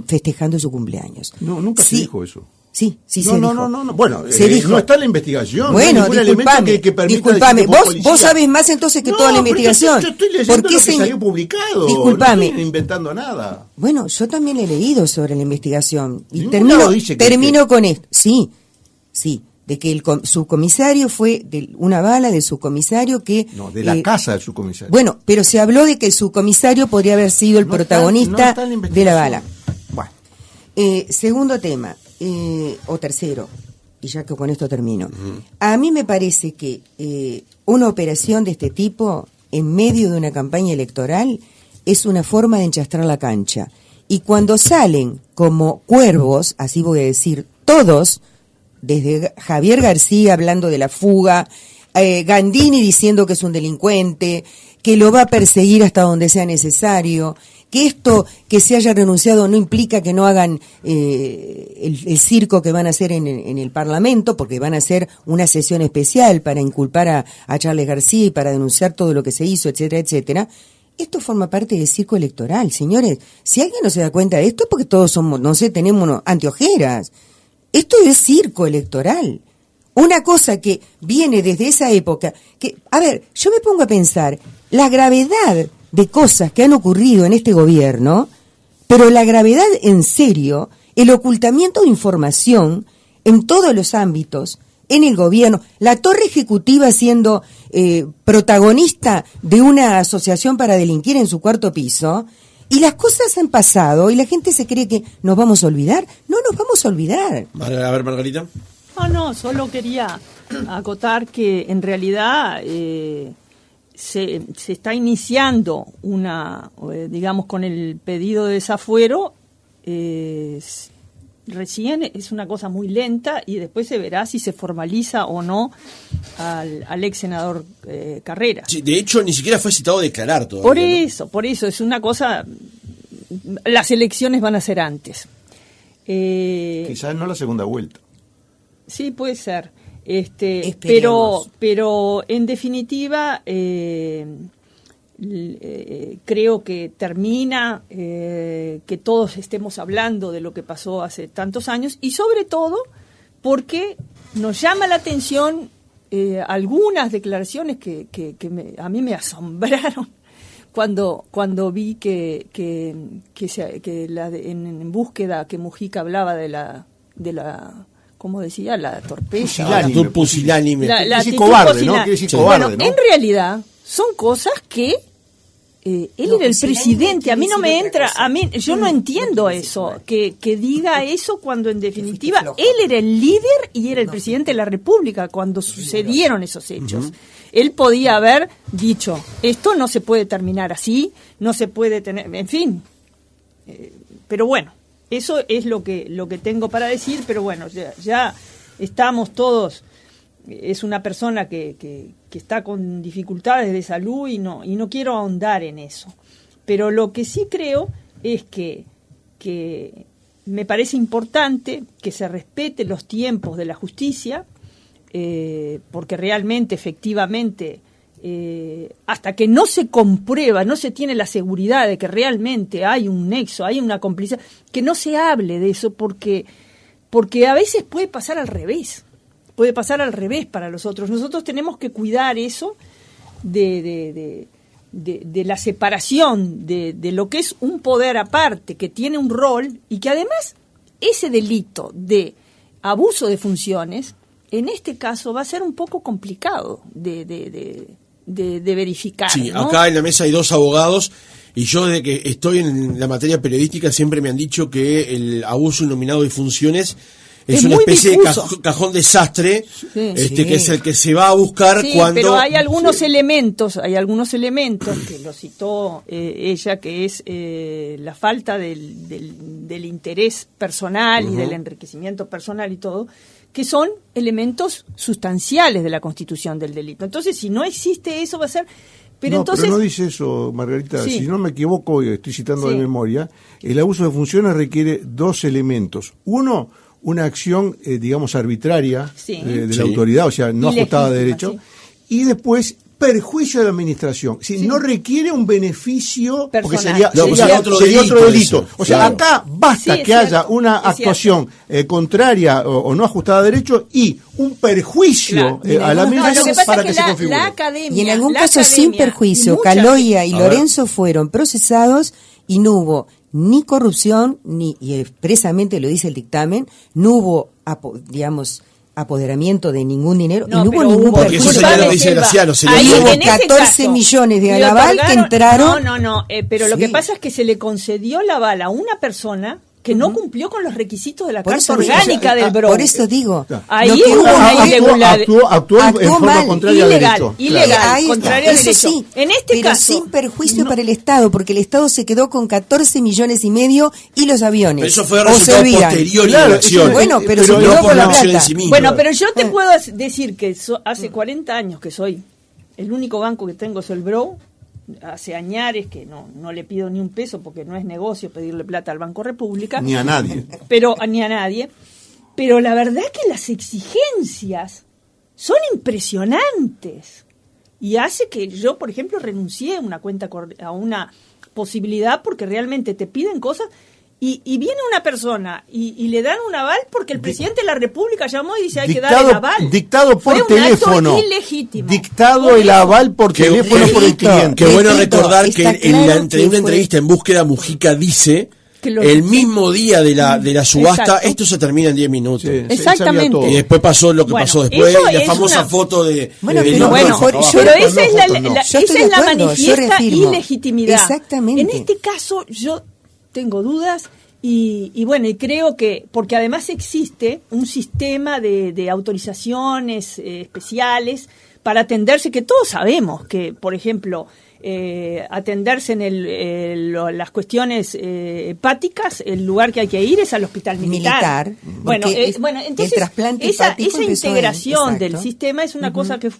festejando su cumpleaños. No, nunca se dijo eso. Sí, se dijo. No. Bueno, se dijo. No está en la investigación. Bueno, no disculpame. Vos sabés más entonces que toda la investigación. Yo estoy leyendo lo que salió publicado. Disculpame. No estoy inventando nada. Bueno, yo también he leído sobre la investigación. Y termino con esto. Sí. De que el subcomisario fue de una bala del subcomisario que... No, de la casa del subcomisario. Bueno, pero se habló de que el subcomisario podría haber sido el protagonista de la bala. Bueno, segundo tema, o tercero, y ya que con esto termino. A mí me parece que una operación de este tipo, en medio de una campaña electoral, es una forma de enchastrar la cancha. Y cuando salen como cuervos, así voy a decir, todos... desde Javier García hablando de la fuga, Gandini diciendo que es un delincuente, que lo va a perseguir hasta donde sea necesario, que esto que se haya renunciado no implica que no hagan el circo que van a hacer en el Parlamento, porque van a hacer una sesión especial para inculpar a Charles García y para denunciar todo lo que se hizo, etcétera, etcétera. Esto forma parte del circo electoral, señores. Si alguien no se da cuenta de esto es porque todos somos, no sé, tenemos anteojeras. Esto es circo electoral. Una cosa que viene desde esa época, que, a ver, yo me pongo a pensar la gravedad de cosas que han ocurrido en este gobierno, pero la gravedad en serio, el ocultamiento de información en todos los ámbitos, en el gobierno, la torre ejecutiva siendo protagonista de una asociación para delinquir en su 4º piso, y las cosas han pasado y la gente se cree que nos vamos a olvidar. No nos vamos a olvidar. A ver, Margarita. No, solo quería acotar que en realidad se está iniciando digamos, con el pedido de desafuero, recién es una cosa muy lenta y después se verá si se formaliza o no al ex senador Carrera. Sí, de hecho, ni siquiera fue citado a declarar todavía. Por eso, es una cosa... Las elecciones van a ser antes. Quizás no la segunda vuelta. Sí, puede ser. Pero en definitiva... creo que termina que todos estemos hablando de lo que pasó hace tantos años y sobre todo porque nos llama la atención algunas declaraciones que a mí me asombraron cuando vi que en búsqueda que Mujica hablaba de la ¿cómo decía? La torpeza. Pusilánime. La actitud cobarde, ¿no? Quiere decir cobarde, bueno, ¿no? en realidad son cosas que él era el presidente. A mí no me entra, yo no entiendo eso, que diga eso cuando en definitiva él era el líder y era el presidente de la República cuando sucedieron esos hechos. Él podía haber dicho, esto no se puede terminar así, no se puede tener, en fin. Pero bueno, eso es lo que tengo para decir, pero bueno, ya estamos todos. Es una persona que está con dificultades de salud y no quiero ahondar en eso. Pero lo que sí creo es que me parece importante que se respete los tiempos de la justicia, porque realmente, efectivamente, hasta que no se comprueba, no se tiene la seguridad de que realmente hay un nexo, hay una complicidad, que no se hable de eso, porque a veces puede pasar al revés. Puede pasar al revés para los otros. Nosotros tenemos que cuidar eso de de la separación de lo que es un poder aparte, que tiene un rol, y que además ese delito de abuso de funciones, en este caso va a ser un poco complicado de verificar. Sí, ¿no? Acá en la mesa hay dos abogados, y yo desde que estoy en la materia periodística siempre me han dicho que el abuso innominado de funciones es una especie difuso. De cajón desastre, sí. Que es el que se va a buscar cuando... pero hay algunos elementos que lo citó ella, que es la falta del interés personal y del enriquecimiento personal y todo, que son elementos sustanciales de la constitución del delito. Entonces, si no existe eso, va a ser... Pero no dice eso, Margarita. Sí. Si no me equivoco, y estoy citando de memoria, el abuso de funciones requiere dos elementos. Uno, una acción, digamos, arbitraria de la autoridad, o sea, no ajustada a derecho. Sí. Y después, perjuicio de la administración. No requiere un beneficio, personal. Porque sería otro delito. Eso. O sea, acá basta que haya una actuación contraria o no ajustada a derecho y un perjuicio a la administración para que se configure. Y en algún caso sin perjuicio, Caloia y Lorenzo fueron procesados y no hubo ni corrupción, y expresamente lo dice el dictamen, no hubo, apoderamiento de ningún dinero, y no hubo ningún porque eso sería lo que dice Graciano, hubo 14 millones de aval que entraron. Pero lo que pasa es que se le concedió la aval a una persona que no cumplió con los requisitos de la Carta Orgánica del BRO. Por eso digo, ahí hubo una irregularidad. Actuó en forma contraria al derecho. Ilegal, contraria al derecho. Sí, en este caso, sin perjuicio para el Estado, porque el Estado se quedó con 14 millones y medio y los aviones. Pero eso fue resultado posterior a la acción. Bueno, pero se quedó con la plata. Bueno, pero yo te puedo decir que hace 40 años que soy el único banco que tengo es el BRO. Hace añares que no le pido ni un peso porque no es negocio pedirle plata al Banco República. Ni a nadie. Ni a nadie. Pero la verdad es que las exigencias son impresionantes. Y hace que yo, por ejemplo, renuncié a una posibilidad porque realmente te piden cosas. Y viene una persona y le dan un aval porque el presidente de la República llamó y dice hay que dar el aval. Dictado por teléfono. Ilegítimo. Dictado el aval por teléfono por el cliente. Qué bueno recordar que en una entrevista en Búsqueda, Mujica dice el mismo día de la subasta, esto se termina en 10 minutos. Sí, exactamente. Y después pasó lo que pasó después, y la famosa foto de... pero esa es la manifiesta ilegitimidad. Exactamente. En este caso yo tengo dudas y creo que, porque además existe un sistema de autorizaciones especiales para atenderse, que todos sabemos que, por ejemplo, atenderse en las cuestiones hepáticas, el lugar que hay que ir es al hospital militar. Entonces el trasplante esa integración del sistema es una cosa que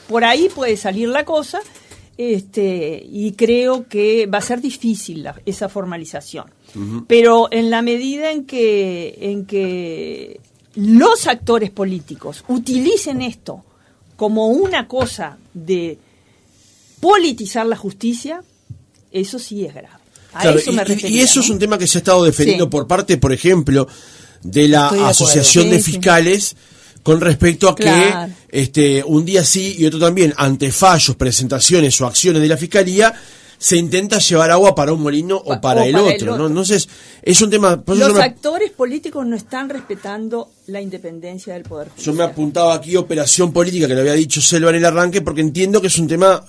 por ahí puede salir la cosa. Y creo que va a ser difícil esa formalización. Pero en la medida en que los actores políticos utilicen esto como una cosa de politizar la justicia, eso sí es grave. Eso me refería, y eso es un tema que se ha estado defendiendo por parte, por ejemplo, de la Asociación de Fiscales, con respecto a que un día sí y otro también, ante fallos, presentaciones o acciones de la Fiscalía, se intenta llevar agua para un molino o para el otro, ¿no? Entonces, es un tema... Los actores políticos no están respetando la independencia del Poder Judicial. Yo me apuntaba aquí operación política, que lo había dicho Selva en el arranque, porque entiendo que es un tema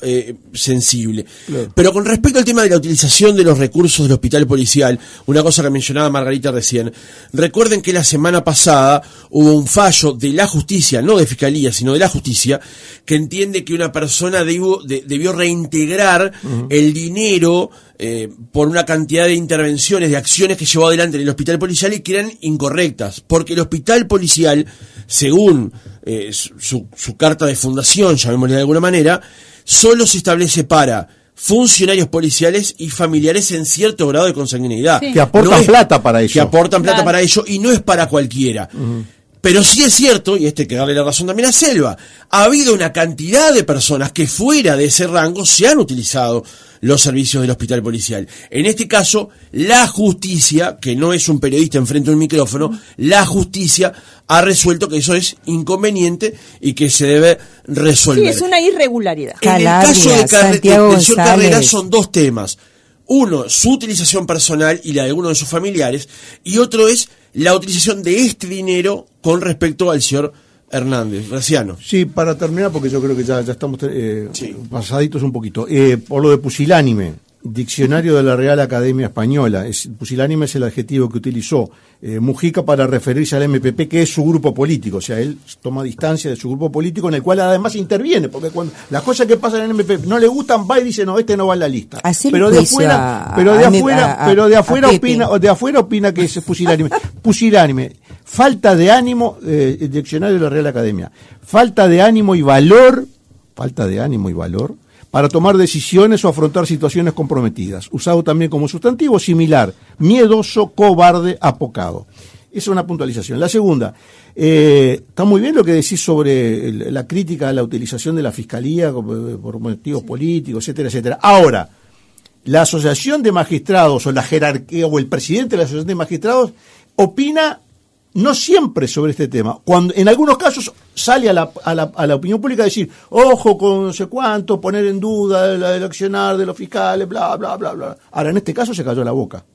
sensible. Claro. Pero con respecto al tema de la utilización de los recursos del hospital policial, una cosa que mencionaba Margarita recién, recuerden que la semana pasada hubo un fallo de la justicia, no de Fiscalía, sino de la justicia, que entiende que una persona debió reintegrar el dinero por una cantidad de intervenciones, de acciones que llevó adelante en el hospital policial y que eran incorrectas, porque el hospital policial, según su carta de fundación, llamémosle de alguna manera, solo se establece para funcionarios policiales y familiares en cierto grado de consanguinidad. Sí. Que aportan plata para ello. Que aportan plata para ello y no es para cualquiera. Pero sí es cierto, y hay que darle la razón también a Selva, ha habido una cantidad de personas que fuera de ese rango se han utilizado los servicios del hospital policial. En este caso, la justicia, que no es un periodista enfrente de un micrófono, la justicia ha resuelto que eso es inconveniente y que se debe resolver. Sí, es una irregularidad. En el caso del señor Carrera son dos temas. Uno, su utilización personal y la de uno de sus familiares, y otro es la utilización de este dinero con respecto al señor Hernández. Graciano. Sí, para terminar, porque yo creo que ya estamos pasaditos un poquito. Por lo de pusilánime, diccionario de la Real Academia Española, pusilánime es el adjetivo que utilizó Mujica para referirse al MPP, que es su grupo político. O sea, él toma distancia de su grupo político, en el cual además interviene, porque cuando las cosas que pasan en el MPP no le gustan, va y dice, no, este no va en la lista. Pero de afuera opina que es pusilánime. Pusilánime, falta de ánimo, el diccionario de la Real Academia, falta de ánimo y valor para tomar decisiones o afrontar situaciones comprometidas, usado también como sustantivo similar, miedoso, cobarde, apocado. Esa es una puntualización. La segunda, está muy bien lo que decís sobre la crítica a la utilización de la Fiscalía por motivos políticos, etcétera, etcétera. Ahora, la Asociación de Magistrados o la jerarquía o el presidente de la Asociación de Magistrados opina no siempre sobre este tema. Cuando en algunos casos sale a la opinión pública a decir, ojo con no sé cuánto, poner en duda el accionar de los fiscales, bla, bla, bla, bla. Ahora, en este caso se cayó la boca.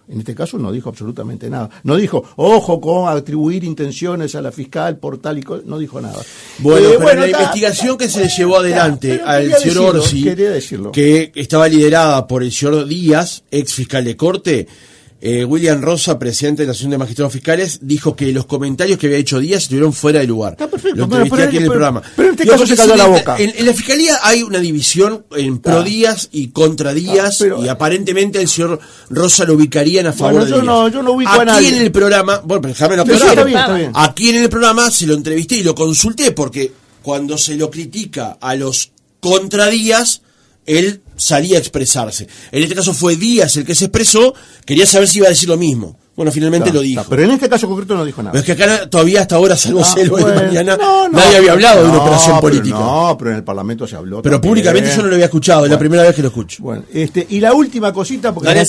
En este caso no dijo absolutamente nada. No dijo, ojo con atribuir intenciones a la fiscal por tal y cual. No dijo nada. Bueno, la investigación que se le llevó adelante al señor Orsi, que estaba liderada por el señor Díaz, ex fiscal de corte, William Rosa, presidente de la Asociación de Magistrados Fiscales, dijo que los comentarios que había hecho Díaz estuvieron fuera de lugar. Está perfecto. Lo entrevisté aquí en el programa. Pero en este caso se cayó la boca. En la Fiscalía hay una división en pro Díaz y contra Díaz, y aparentemente el señor Rosa lo ubicarían a favor de Díaz. Yo no ubico a nadie. Aquí en el programa, bueno, déjame lo está bien. Aquí en el programa se lo entrevisté y lo consulté, porque cuando se lo critica a los contra Díaz, él salía a expresarse. En este caso fue Díaz el que se expresó, quería saber si iba a decir lo mismo. Bueno, finalmente lo dijo. Pero en este caso concreto no dijo nada. Pero es que acá todavía hasta ahora, salvo Selva de mañana, nadie había hablado de una operación política. Pero en el Parlamento se habló. Pero públicamente yo no lo había escuchado, es la primera vez que lo escucho. Bueno, y la última cosita, porque la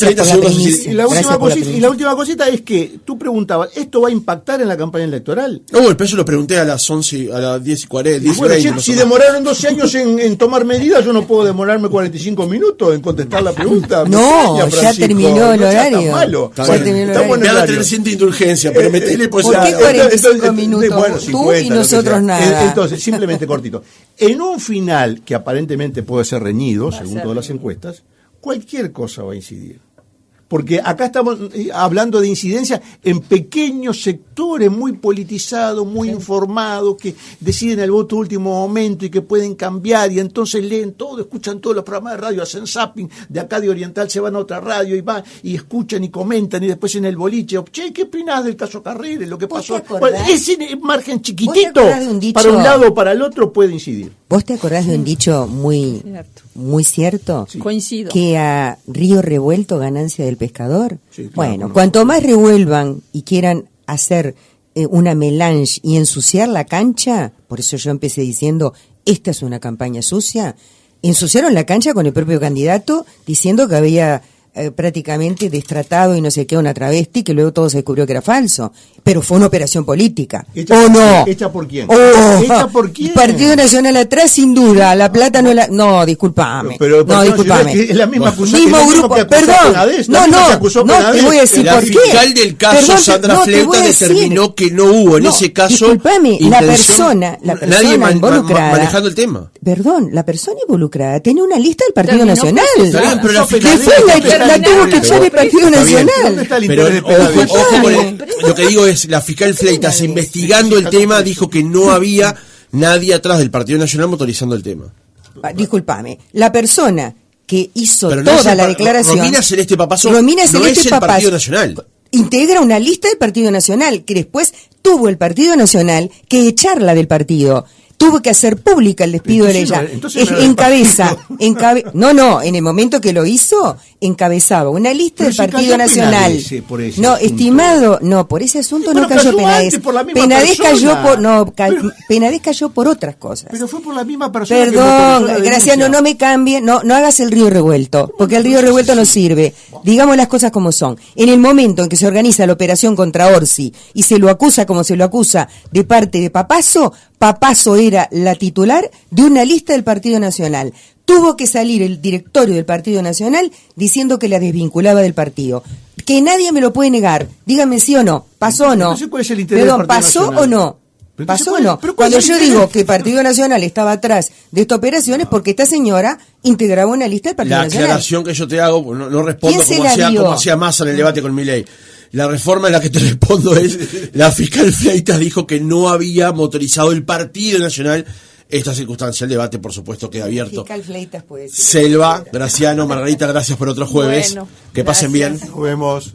última cosita es que tú preguntabas, ¿esto va a impactar en la campaña electoral? No, el peso lo pregunté a las 11, a las 10:40. Bueno, si demoraron 12 años en tomar medidas, yo no puedo demorarme 45 minutos en contestar la pregunta. No, ya terminó el horario. Me van a tener ciento indulgencia, pero metele ¿Por qué 45 minutos? Bueno, 50, tú y nosotros nada. Entonces, simplemente cortito. En un final que aparentemente puede ser reñido, según todas las encuestas, cualquier cosa va a incidir. Porque acá estamos hablando de incidencia en pequeños sectores muy politizados, muy informados, que deciden el voto último momento y que pueden cambiar, y entonces leen todo, escuchan todos los programas de radio, hacen zapping, de acá de Oriental se van a otra radio y van y escuchan y comentan, y después en el boliche, che, ¿qué opinás del caso Carrera, lo que pasó? Bueno, ese margen chiquitito, para un lado o para el otro, puede incidir. ¿Vos te acordás de un dicho muy cierto? Sí. Coincido. Que a río revuelto ganancia del pescador. Sí, claro, bueno, cuanto más revuelvan y quieran hacer una melange y ensuciar la cancha, por eso yo empecé diciendo, esta es una campaña sucia, ensuciaron la cancha con el propio candidato diciendo que había prácticamente destratado y no sé qué una travesti, que luego todo se descubrió que era falso, pero fue una operación política. ¿O no? ¿Hecha por quién? ¿Hecha por quién? Partido Nacional atrás, sin duda, La Plata no la... No, discúlpame. Discúlpame. Es la misma acusación. Mismo grupo, perdón. No, te voy a decir por qué. La fiscal del caso, Sandra Fleuta, determinó que no hubo en ese caso... Discúlpame, la persona nadie involucrada... manejando el tema. Perdón, la persona involucrada tenía una lista del Partido Nacional. Está bien, pero la fiscal... La tuvo que echar el Partido Nacional. ¿Dónde está el pero interés ojo con lo que digo es, la fiscal Fleitas, investigando el tema, dijo que no había nadie atrás del Partido Nacional motorizando el tema. Discúlpame, la persona que hizo toda la declaración... Romina Celeste Papazo no es el Partido Nacional. Integra una lista del Partido Nacional, que después tuvo el Partido Nacional que echarla del partido. Tuvo que hacer pública el despido de ella. En el momento que lo hizo, encabezaba una lista Pero del si Partido cayó Nacional. Penades, por ese No, asunto. estimado, no, por ese asunto Pero no cayó cayó Penades. antes por la misma Penades persona. cayó por, no, Penades cayó por otras cosas. Pero fue por la misma persona. Perdón, Graciano, no me cambie, no hagas el río revuelto, porque el río revuelto no sirve. Digamos las cosas como son. En el momento en que se organiza la operación contra Orsi y se lo acusa como se lo acusa de parte de Papazo, Papazo era la titular de una lista del Partido Nacional. Tuvo que salir el directorio del Partido Nacional diciendo que la desvinculaba del partido. Que nadie me lo puede negar. Dígame sí o no. ¿Pasó o no? Entonces, ¿cuál es el interés Perdón, del Partido ¿pasó Nacional? o no? Pero ¿Pasó o entonces, no? ¿pero cuál Cuando es el yo interés? digo que el Partido Nacional estaba atrás de esta operación es porque esta señora integraba una lista del Partido La Nacional. aclaración que yo te hago, no respondo ¿Quién se como la dio? como hacía Massa en el debate con Milei. La reforma en la que te respondo es, la fiscal Fleitas dijo que no había motorizado el Partido Nacional. Esta circunstancia, el debate, por supuesto, queda abierto. Fiscal Fleitas puede decir. Selva, Graciano, Margarita, gracias por otro jueves. Bueno, que pasen gracias. bien. Nos vemos.